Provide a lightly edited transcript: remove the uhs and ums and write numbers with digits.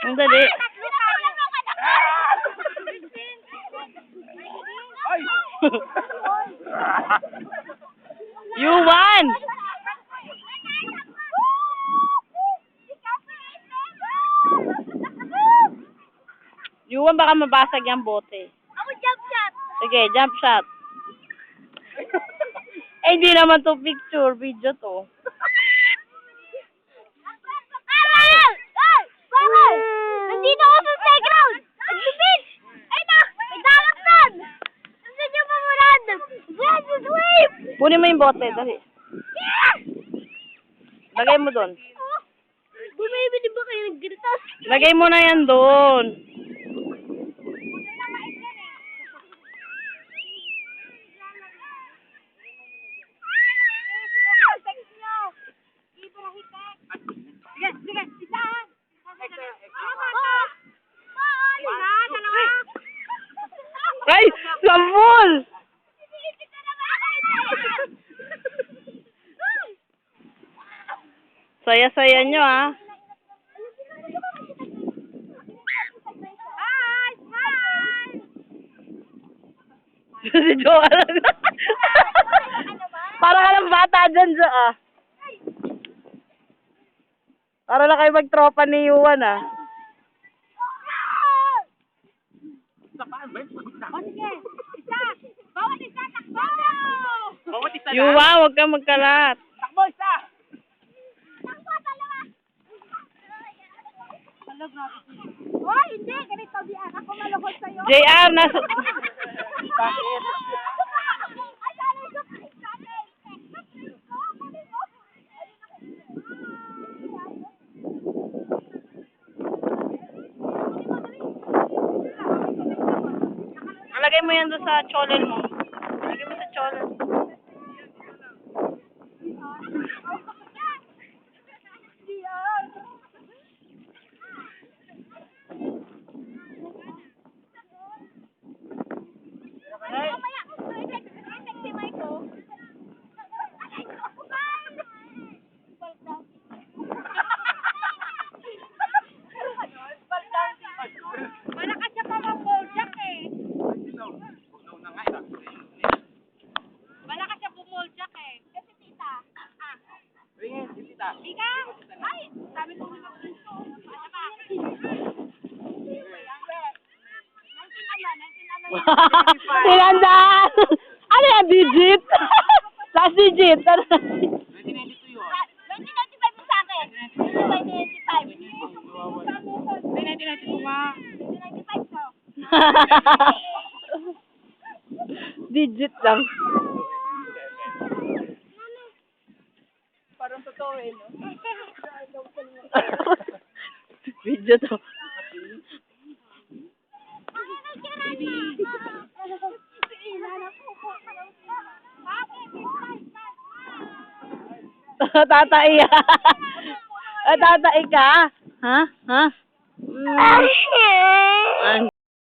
Ang dali. Ay! You won! You won, baka mabasag yung bote. Ako jump shot. Sige, jump shot. Eh, hindi naman to picture, video to. Aral! Ay! Bakit? Nandito ako sa playground! Nagbibig! Ay na! May dagat doon! Nandun yung mamurad! Let's swim! Kunin mo yung bote, dali. Lagay mo doon. Bumibili ba kayo ng gritas? Lagay mo na yan doon. Sige, sige, isa! Ay! Sambol! Saya-saya nyo, ah. Hi! Hi! Si Joel. Para ka ng bata dyan, Jo, ah. Para lang kayo magtropa ni Yuan, ah. Bawat isa, takbo! Bawat isa Yuan, huwag kang magkalat. Takbo, isa! Takbo, dalawa! Oh, hindi! Ganito, Bian. Ako malukod sa'yo. JR, nasa... Bakit? Ay, alay ko! Lagay mo yan doon sa cholel mo. Lagay mo sa cholel. Mamaya, effect si Michael. Malakas siya pa mag-boljak eh. Malakas siya bumoljak eh. Kasi tita. Ringin, si tita. Ika? Ay, sabi ko nila gusto. Ano ba? 19 naman. Tinandaan! Ano yan, digit? Last digit. 1992 yun. 1995 mo sa akin. 1995. 1992 nga. 1995 ko. Digit lang. Parang totoo eh, no? Video to. Tatai. Tatai ka? Ha? Ha?